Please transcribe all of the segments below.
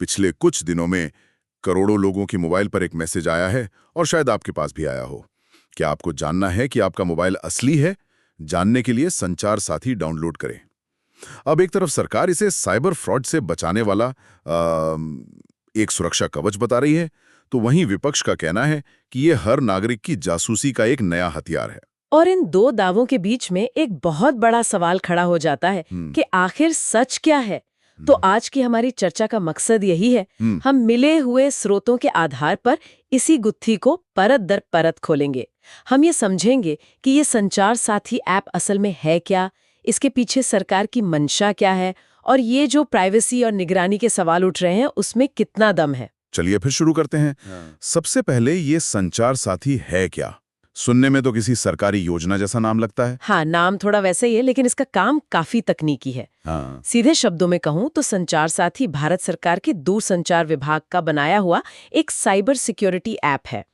पिछले कुछ दिनों में करोड़ों लोगों की मोबाइल पर एक मैसेज आया है और शायद आपके पास भी आया हो। क्या आपको जानना है कि आपका मोबाइल असली है? जानने के लिए संचार साथी डाउनलोड करें। अब एक तरफ सरकार इसे साइबर फ्रॉड से बचाने वाला एक सुरक्षा कवच बता रही है, तो वहीं विपक्ष का कहना है कि ये हर नागरिक की जासूसी का एक नया हथियार है। और इन दो दावों के बीच में एक बहुत बड़ा सवाल खड़ा हो जाता है कि आखिर सच क्या है। तो आज की हमारी चर्चा का मकसद यही है, हम मिले हुए स्रोतों के आधार पर इसी गुत्थी को परत दर परत खोलेंगे। हम ये समझेंगे कि ये संचार साथी ऐप असल में है क्या, इसके पीछे सरकार की मंशा क्या है, और ये जो प्राइवेसी और निगरानी के सवाल उठ रहे हैं उसमें कितना दम है। चलिए फिर शुरू करते हैं। सबसे पहले ये संचार साथी है क्या? सुनने में तो किसी सरकारी योजना जैसा नाम लगता है। हाँ, नाम थोड़ा वैसे ही है, लेकिन इसका काम काफी तकनीकी है। सीधे शब्दों में कहूँ तो संचार साथी भारत सरकार के दूरसंचार विभाग का बनाया हुआ एक साइबर सिक्योरिटी ऐप है।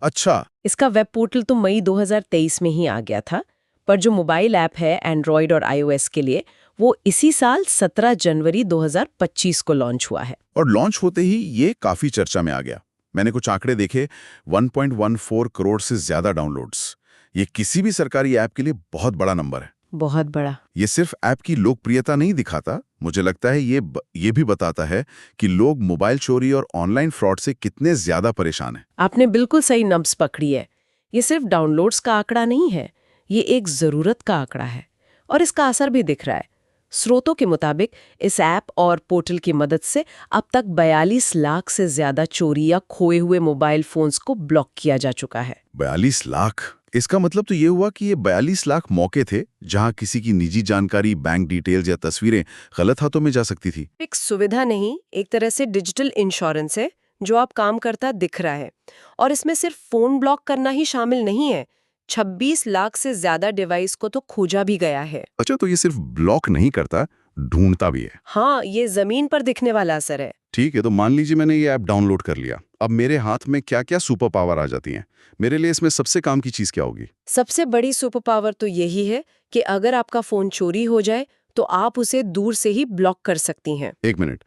अच्छा। इसका वेब पोर्टल तो मई 2023 में ही आ गया था, पर जो मोबाइल ऐप है एंड्रॉयड और iOS के लिए, वो इसी साल 17 जनवरी 2025 को लॉन्च हुआ है। और लॉन्च होते ही ये काफी चर्चा में आ गया। मैंने कुछ आंकड़े देखे, 1.14 करोड़ से ज्यादा डाउनलोड्स। ये किसी भी सरकारी ऐप के लिए बहुत बड़ा नंबर है। बहुत बड़ा। ये सिर्फ ऐप की लोकप्रियता नहीं दिखाता, मुझे लगता है ये भी बताता है कि लोग मोबाइल चोरी और ऑनलाइन फ्रॉड से कितने ज्यादा परेशान हैं। आपने बिल्कुल सही नब्ज पकड़ी है। ये सिर्फ डाउनलोड्स का आंकड़ा नहीं है, ये एक जरूरत का आंकड़ा है, और इसका असर भी दिख रहा है। स्रोतों के मुताबिक इस ऐप और पोर्टल की मदद से अब तक 42 लाख से ज्यादा चोरी या खोए हुए मोबाइल फोन्स को ब्लॉक किया जा चुका है। 42 लाख? इसका मतलब तो ये हुआ कि ये 42 लाख मौके थे जहां किसी की निजी जानकारी, बैंक डिटेल्स या तस्वीरें गलत हाथों में जा सकती थी। एक सुविधा नहीं, एक तरह से डिजिटल इंश्योरेंस है जो आप काम करता दिख रहा है। और इसमें सिर्फ फोन ब्लॉक करना ही शामिल नहीं है, 26 लाख से ज्यादा डिवाइस को तो खोजा भी गया है। अच्छा, तो ये सिर्फ ब्लॉक नहीं करता, ढूंढता भी है। हाँ, ये जमीन पर दिखने वाला असर है। ठीक है, तो मान लीजिए मैंने ये ऐप डाउनलोड कर लिया। अब मेरे हाथ में क्या क्या सुपर पावर आ जाती हैं? मेरे लिए इसमें सबसे काम की चीज क्या होगी? सबसे बड़ी सुपर पावर तो यही है कि अगर आपका फोन चोरी हो जाए तो आप उसे दूर से ही ब्लॉक कर सकती हैं। एक मिनट,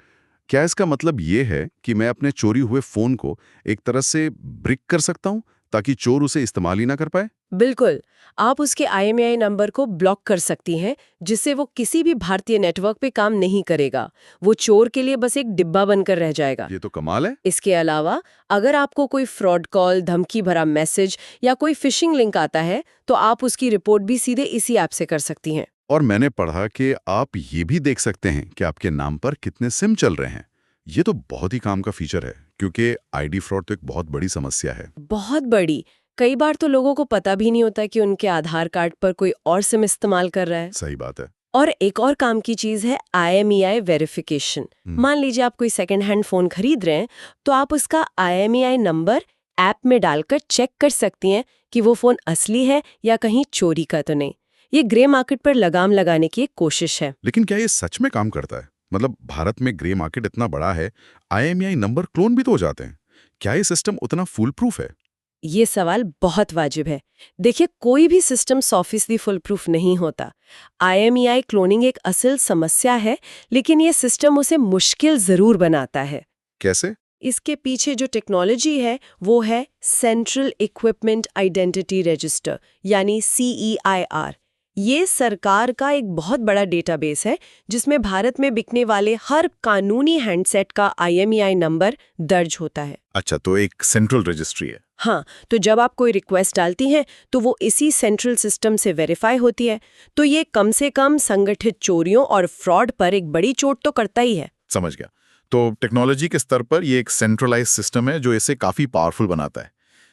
क्या इसका मतलब ये है कि मैं अपने चोरी हुए फोन को एक तरह से ब्रिक कर सकता हूँ ताकि चोर उसे इस्तेमाल ही ना कर पाए? बिल्कुल, आप उसके IMEI नंबर को ब्लॉक कर सकती हैं, जिससे वो किसी भी भारतीय नेटवर्क पे काम नहीं करेगा। वो चोर के लिए बस एक डिब्बा बनकर रह जाएगा। ये तो कमाल है। इसके अलावा अगर आपको कोई फ्रॉड कॉल, धमकी भरा मैसेज या कोई फिशिंग लिंक आता है, तो आप उसकी रिपोर्ट भी सीधे इसी ऐप से कर सकती हैं। और मैंने पढ़ा कि आप ये भी देख सकते हैं कि आपके नाम पर कितने सिम चल रहे हैं। ये तो बहुत ही काम का फीचर है, क्योंकि आईडी फ्रॉड तो एक बहुत बड़ी समस्या है। बहुत बड़ी। कई बार तो लोगों को पता भी नहीं होता कि उनके आधार कार्ड पर कोई और सिम इस्तेमाल कर रहा है। सही बात है। और एक और काम की चीज है IMEI वेरिफिकेशन। मान लीजिए आप कोई सेकंड हैंड फोन खरीद रहे हैं, तो आप उसका IMEI नंबर ऐप में डालकर चेक कर सकती हैं कि वो फोन असली है या कहीं चोरी का तो नहीं। ये ग्रे मार्केट पर लगाम लगाने की एक कोशिश है। लेकिन क्या ये सच में काम करता है? मतलब भारत में ग्रे मार्केट इतना बड़ा है, IMEI नंबर क्लोन भी तो हो जाते हैं। क्या ये सिस्टम उतना फुल प्रूफ है? ये सवाल बहुत वाजिब है। देखिए, कोई भी सिस्टम 100% फुल प्रूफ नहीं होता। IMEI क्लोनिंग एक असल समस्या है, लेकिन ये सिस्टम उसे मुश्किल जरूर बनाता है। कैसे? इसके पीछे जो टेक्नोलॉजी है वो है सेंट्रल इक्विपमेंट आइडेंटिटी रजिस्टर, यानी CEIR। ये सरकार का एक बहुत बड़ा डेटाबेस है जिसमें भारत में बिकने वाले हर कानूनी हैंडसेट का IMEI नंबर दर्ज होता है। अच्छा, तो एक सेंट्रल रजिस्ट्री है। हाँ, तो जब आप कोई रिक्वेस्ट डालती हैं तो वो इसी सेंट्रल सिस्टम से वेरीफाई होती है। तो ये कम से कम संगठित चोरियों और फ्रॉड पर एक बड़ी चोट तो करता ही है। समझ गया। तो टेक्नोलॉजी के स्तर पर ये एक सेंट्रलाइज सिस्टम है जो इसे काफी पावरफुल बनाता है।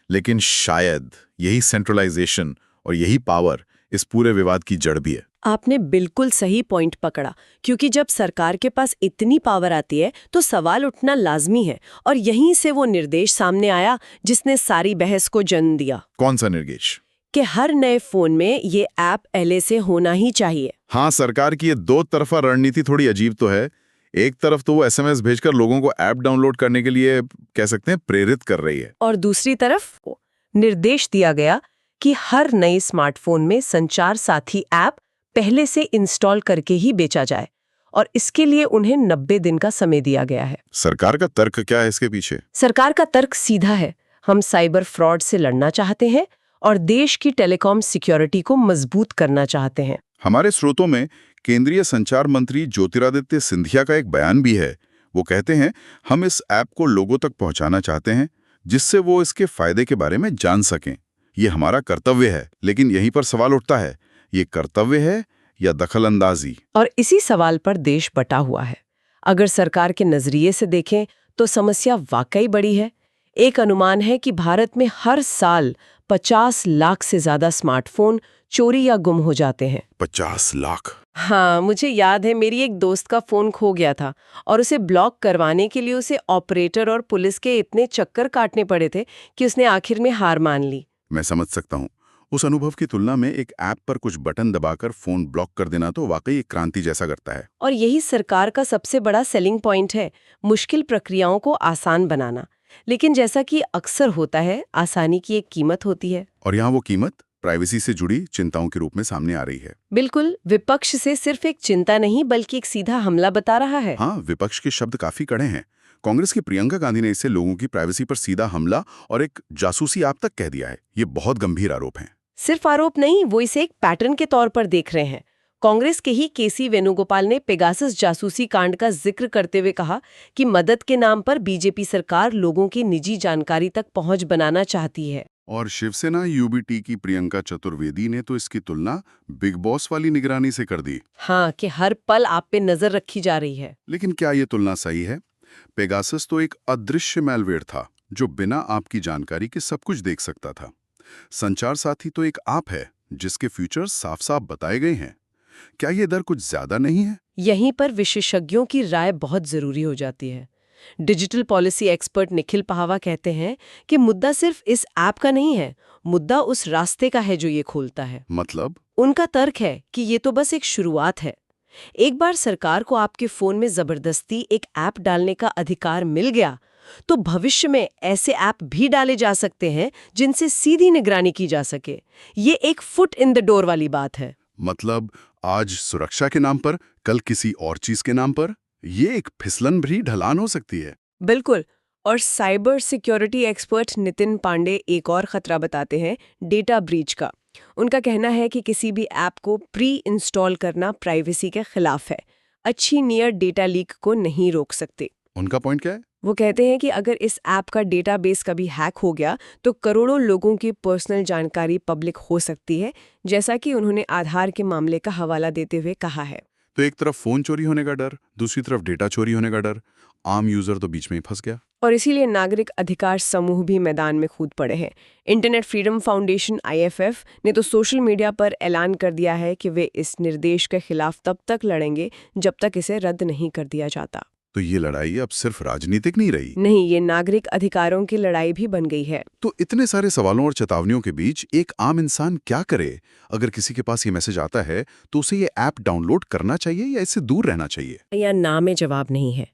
लेकिन शायद यही सेंट्रलाइजेशन और यही पावर इस पूरे विवाद की जड़ भी है। आपने बिल्कुल सही पॉइंट पकड़ा, क्योंकि जब सरकार के पास इतनी पावर आती है तो सवाल उठना लाजमी है। और यहीं से वो निर्देश सामने आया जिसने सारी बहस को जन्म दिया। कौन सा निर्देश? कि हर नए फोन में ये ऐप पहले से होना ही चाहिए। हाँ, सरकार की ये दो तरफा रणनीति थोड़ी अजीब तो है। एक तरफ तो वो SMS भेजकर लोगों को ऐप डाउनलोड करने के लिए कह सकते हैं प्रेरित कर रही है, और दूसरी तरफ निर्देश दिया गया कि हर नए स्मार्टफोन में संचार साथी ऐप पहले से इंस्टॉल करके ही बेचा जाए। और इसके लिए उन्हें 90 दिन का समय दिया गया है। सरकार का तर्क क्या है इसके पीछे? सरकार का तर्क सीधा है, हम साइबर फ्रॉड से लड़ना चाहते हैं और देश की टेलीकॉम सिक्योरिटी को मजबूत करना चाहते हैं। हमारे स्रोतों में केंद्रीय संचार मंत्री ज्योतिरादित्य सिंधिया का एक बयान भी है। वो कहते हैं, हम इस ऐप को लोगों तक पहुंचाना चाहते हैं जिससे वो इसके फायदे के बारे में जान सकें। ये हमारा कर्तव्य है। लेकिन यहीं पर सवाल उठता है, ये कर्तव्य है या दखलंदाजी? और इसी सवाल पर देश बटा हुआ है। अगर सरकार के नजरिए से देखें तो समस्या वाकई बड़ी है। एक अनुमान है कि भारत में हर साल 50 लाख से ज्यादा स्मार्टफोन चोरी या गुम हो जाते हैं। 50 लाख? हाँ, मुझे याद है मेरी एक दोस्त का फोन खो गया था और उसे ब्लॉक करवाने के लिए उसे ऑपरेटर और पुलिस के इतने चक्कर काटने पड़े थे कि उसने आखिर में हार मान ली। मैं समझ सकता हूँ। उस अनुभव की तुलना में एक ऐप पर कुछ बटन दबाकर फोन ब्लॉक कर देना तो वाकई एक क्रांति जैसा करता है। और यही सरकार का सबसे बड़ा सेलिंग पॉइंट है, मुश्किल प्रक्रियाओं को आसान बनाना। लेकिन जैसा कि अक्सर होता है, आसानी की एक कीमत होती है। और यहाँ वो कीमत प्राइवेसी से जुड़ी चिंताओं के रूप में सामने आ रही है। बिल्कुल, विपक्ष से सिर्फ एक चिंता नहीं बल्कि एक सीधा हमला बता रहा है। हाँ, विपक्ष के शब्द काफी कड़े हैं। कांग्रेस की प्रियंका गांधी ने इसे लोगों की प्राइवेसी पर सीधा हमला और एक जासूसी आप तक कह दिया है। ये बहुत गंभीर आरोप हैं। सिर्फ आरोप नहीं, वो इसे एक पैटर्न के तौर पर देख रहे हैं। कांग्रेस के ही केसी वेणुगोपाल ने पेगासस जासूसी कांड का जिक्र करते हुए कहा कि मदद के नाम पर बीजेपी सरकार लोगों की निजी जानकारी तक पहुंच बनाना चाहती है। और शिवसेना यूबीटी की प्रियंका चतुर्वेदी ने तो इसकी तुलना बिग बॉस वाली निगरानी से कर दी। हाँ, कि हर पल आप पे नजर रखी जा रही है। लेकिन क्या ये तुलना सही है? पेगासस तो एक अदृश्य मैलवेयर था जो बिना आपकी जानकारी के सब कुछ देख सकता था। संचार साथी तो एक ऐप है जिसके फीचर्स साफ-साफ बताए गए हैं। क्या ये दर कुछ ज्यादा नहीं है? यहीं पर विशेषज्ञों की राय बहुत जरूरी हो जाती है। Digital policy expert Nikhil Pahwa कहते हैं कि मुद्दा सिर्फ इस ऐप का नहीं है, मुद्दा उस रास्ते का है जो ये खोलता है। मतलब? उनका तर्क है कि ये तो बस एक शुरुआत है। एक बार सरकार को आपके फोन में जबरदस्ती एक ऐप डालने का अधिकार मिल गया तो भविष्य में ऐसे ऐप भी डाले जा सकते हैं जिनसे सीधी निगरानी की जा सके। ये एक फुट इन द डोर वाली बात है। मतलब आज सुरक्षा के नाम पर, कल किसी और चीज के नाम पर? ये एक फिसलन भरी ढलान हो सकती है। बिल्कुल। और cyber security expert Nitin Pandey एक और खतरा बताते हैं, डेटा ब्रीच का। उनका कहना है कि किसी भी ऐप को प्री इंस्टॉल करना प्राइवेसी के खिलाफ है। अच्छी नियत डेटा लीक को नहीं रोक सकते। उनका पॉइंट क्या है? वो कहते हैं कि अगर इस ऐप का डेटाबेस कभी हैक हो गया तो करोड़ों लोगों की पर्सनल जानकारी पब्लिक हो सकती है, जैसा कि उन्होंने आधार के मामले का हवाला देते हुए कहा है। तो एक तरफ फोन चोरी होने का डर, दूसरी तरफ डेटा चोरी होने का डर। आम यूजर तो बीच में ही फंस गया। और इसीलिए नागरिक अधिकार समूह भी मैदान में कूद पड़े हैं। इंटरनेट फ्रीडम फाउंडेशन IFF ने तो सोशल मीडिया पर ऐलान कर दिया है कि वे इस निर्देश के खिलाफ तब तक लड़ेंगे जब तक इसे रद्द नहीं कर दिया जाता। तो ये लड़ाई अब सिर्फ राजनीतिक नहीं रही। नहीं, ये नागरिक अधिकारों की लड़ाई भी बन गई है। तो इतने सारे सवालों और चेतावनियों के बीच एक आम इंसान क्या करे? अगर किसी के पास ये मैसेज आता है तो उसे ये ऐप डाउनलोड करना चाहिए या इससे दूर रहना चाहिए? या ना में जवाब नहीं है।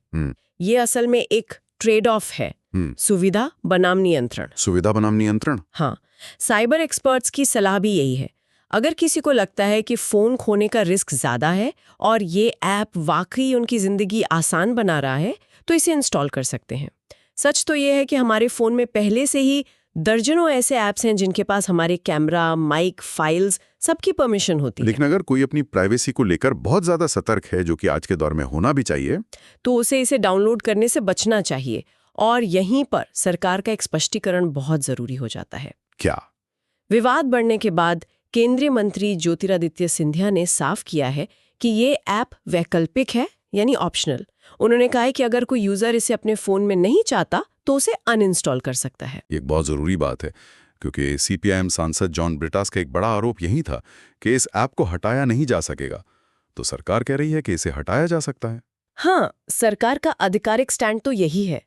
ये असल में एक ट्रेड ऑफ है। सुविधा बनाम नियंत्रण। सुविधा बनाम नियंत्रण? हाँ, साइबर एक्सपर्ट्स की सलाह भी यही है। अगर किसी को लगता है कि फोन खोने का रिस्क ज्यादा है और ये ऐप वाकई उनकी जिंदगी आसान बना रहा है तो इसे इंस्टॉल कर सकते हैं। सच तो ये है कि हमारे फोन में पहले से ही दर्जनों ऐसे ऐप्स हैं जिनके पास हमारे कैमरा, माइक, फाइल्स सबकी परमिशन होती है। लेकिन अगर कोई अपनी प्राइवेसी को लेकर बहुत ज्यादा सतर्क है, जो कि आज के दौर में होना भी चाहिए, तो उसे इसे डाउनलोड करने से बचना चाहिए। और यहीं पर सरकार का एक स्पष्टीकरण बहुत जरूरी हो जाता है। क्या? विवाद बढ़ने के बाद केंद्रीय मंत्री ज्योतिरादित्य सिंधिया ने साफ किया है कि ये ऐप वैकल्पिक है, यानी ऑप्शनल। उन्होंने कहा है कि अगर कोई यूजर इसे अपने फोन में नहीं चाहता तो उसे अनइंस्टॉल कर सकता है। ये एक बहुत जरूरी बात है, क्योंकि CPIM सांसद जॉन ब्रिटास का एक बड़ा आरोप यही था कि इस ऐप को हटाया नहीं जा सकेगा। तो सरकार कह रही है कि इसे हटाया जा सकता है। हाँ, सरकार का आधिकारिक स्टैंड तो यही है।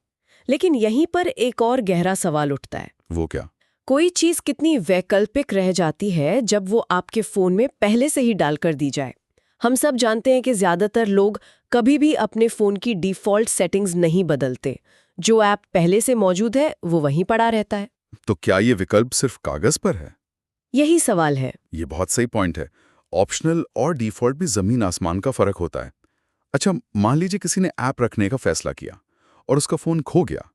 लेकिन यहीं पर एक और गहरा सवाल उठता है। वो क्या? कोई चीज कितनी वैकल्पिक रह जाती है जब वो आपके फोन में पहले से ही डालकर दी जाए। हम सब जानते हैं कि ज्यादातर लोग कभी भी अपने फोन की डिफॉल्ट सेटिंग्स नहीं बदलते। जो ऐप पहले से मौजूद है वो वहीं पड़ा रहता है। तो क्या ये विकल्प सिर्फ कागज पर है? यही सवाल है। ये बहुत सही पॉइंट है। ऑप्शनल और डिफॉल्ट भी जमीन आसमान का फर्क होता है। अच्छा, मान लीजिए किसी ने ऐप रखने का फैसला किया और उसका फोन खो गया,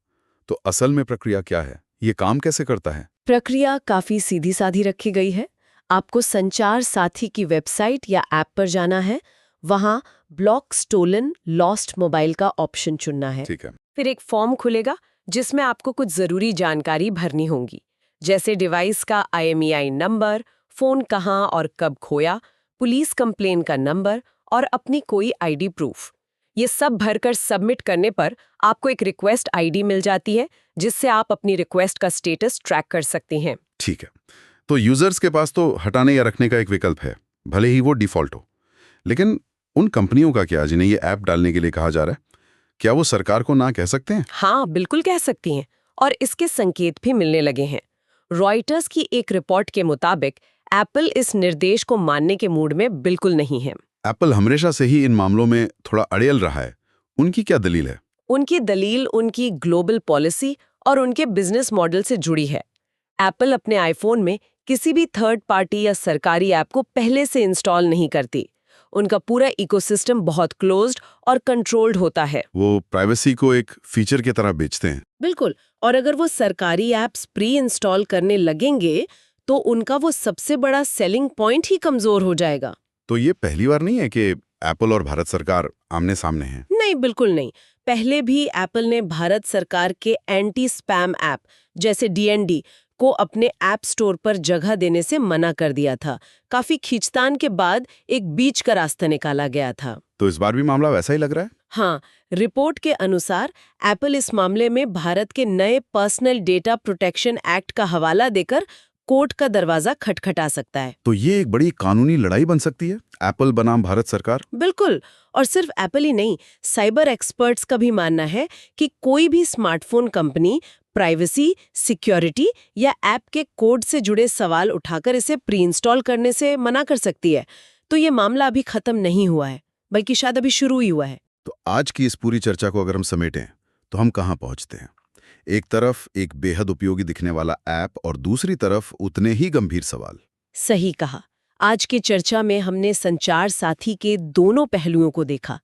तो असल में प्रक्रिया क्या है? ये काम कैसे करता है? प्रक्रिया काफी सीधी साधी रखी गई है। आपको संचार साथी की वेबसाइट या ऐप पर जाना है, वहां ब्लॉक स्टोलन लॉस्ट मोबाइल का ऑप्शन चुनना है। ठीक है। फिर एक फॉर्म खुलेगा जिसमें आपको कुछ जरूरी जानकारी भरनी होगी, जैसे डिवाइस का IMEI नंबर, फोन कहाँ और कब खोया, पुलिस कंप्लेन का नंबर और अपनी कोई ID प्रूफ। ये सब भरकर सबमिट करने पर आपको एक रिक्वेस्ट ID मिल जाती है, जिससे आप अपनी रिक्वेस्ट का स्टेटस ट्रैक कर सकते हैं। ठीक है, तो यूजर्स के पास तो हटाने या रखने का एक विकल्प है, भले ही वो डिफॉल्ट हो। लेकिन उन कंपनियों का क्या जिन्हें ये ऐप डालने के लिए कहा जा रहा है? क्या वो सरकार को ना कह सकते हैं? हाँ, बिल्कुल कह सकती हैं, और इसके संकेत भी मिलने लगे हैं। रॉयटर्स की एक रिपोर्ट के मुताबिक एप्पल इस निर्देश को मानने के मूड में बिल्कुल नहीं है। एप्पल हमेशा से ही इन मामलों में थोड़ा अड़ियल रहा है। उनकी क्या दलील है? उनकी दलील उनकी ग्लोबल पॉलिसी और उनके बिजनेस मॉडल से जुड़ी है। एप्पल अपने आईफोन में किसी भी थर्ड पार्टी या सरकारी ऐप को पहले से इंस्टॉल नहीं करती। उनका पूरा इकोसिस्टम बहुत क्लोज्ड और कंट्रोल्ड होता है। वो प्राइवेसी को एक फीचर की तरह बेचते हैं। बिल्कुल, और अगर वो सरकारी ऐप्स प्री इंस्टॉल करने लगेंगे तो उनका वो सबसे बड़ा सेलिंग पॉइंट ही कमजोर हो जाएगा। तो ये पहली बार नहीं है कि एप्पल और भारत सरकार आमने सामने हैं। नहीं, बिल्कुल नहीं। पहले भी एप्पल ने भारत सरकार के एंटी स्पैम ऐप जैसे DND को अपने ऐप स्टोर पर जगह देने से मना कर दिया था। काफी खींचतान के बाद एक बीच का रास्ता निकाला गया था। तो इस बार भी मामला वैसा ही लग रहा है। हाँ, रिपोर्ट के अनुसार एप्पल इस मामले में भारत के नए पर्सनल डेटा प्रोटेक्शन एक्ट का हवाला देकर कोर्ट का दरवाजा खटखटा सकता है। तो ये एक बड़ी कानूनी लड़ाई बन सकती है, एप्पल बनाम भारत सरकार। बिल्कुल, और सिर्फ एप्पल ही नहीं, साइबर एक्सपर्ट्स का भी मानना है कि कोई भी स्मार्टफोन कंपनी प्राइवेसी, सिक्योरिटी या ऐप के कोड से जुड़े सवाल उठाकर इसे प्री इंस्टॉल करने से मना कर सकती है। तो ये मामला अभी खत्म नहीं हुआ है, बल्कि शायद अभी शुरू ही हुआ है। तो आज की इस पूरी चर्चा को अगर हम समेटें तो हम कहाँ पहुँचते हैं? एक तरफ एक बेहद उपयोगी दिखने वाला ऐप और दूसरी तरफ उतने ही गंभीर सवाल। सही कहा। आज की चर्चा में हमने संचार साथी के दोनों पहलुओं को देखा।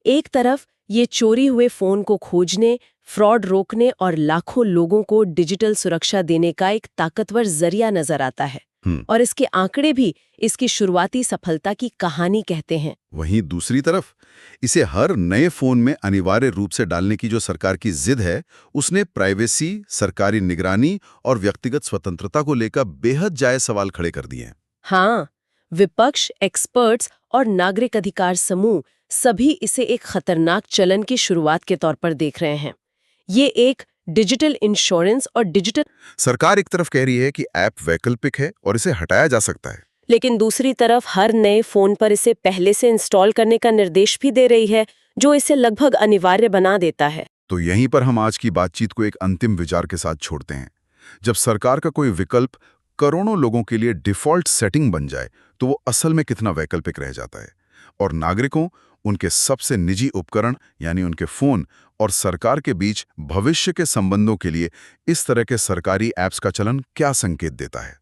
एक तरफ ये चोरी हुए फोन को खोजने, फ्रॉड रोकने और लाखों लोगों को डिजिटल सुरक्षा देने का एक ताकतवर जरिया नजर आता है, और इसके आंकड़े भी इसकी शुरुआती सफलता की कहानी कहते हैं। वहीं दूसरी तरफ इसे हर नए फोन में अनिवार्य रूप से डालने की जो सरकार की जिद है, उसने प्राइवेसी, सरकारी निगरानी और व्यक्तिगत स्वतंत्रता को लेकर बेहद जायज सवाल खड़े कर दिए हैं। हाँ, विपक्ष, एक्सपर्ट्स और नागरिक अधिकार समूह सभी इसे एक खतरनाक चलन की शुरुआत के तौर पर देख रहे हैं। ये एक डिजिटल इंश्योरेंस और डिजिटल सरकार एक तरफ कह रही है कि ऐप वैकल्पिक है और इसे हटाया जा सकता है, लेकिन दूसरी तरफ हर नए फोन पर इसे पहले से इंस्टॉल करने का निर्देश भी दे रही है, जो इसे लगभग अनिवार्य बना देता है। तो यहीं पर हम आज की बातचीत को एक अंतिम विचार के साथ छोड़ते हैं। जब सरकार का कोई विकल्प करोड़ों लोगों के लिए डिफॉल्ट सेटिंग बन जाए, तो वो असल में कितना वैकल्पिक रह जाता है, और नागरिकों, उनके सबसे निजी उपकरण यानी उनके फोन और सरकार के बीच भविष्य के संबंधों के लिए इस तरह के सरकारी ऐप्स का चलन क्या संकेत देता है।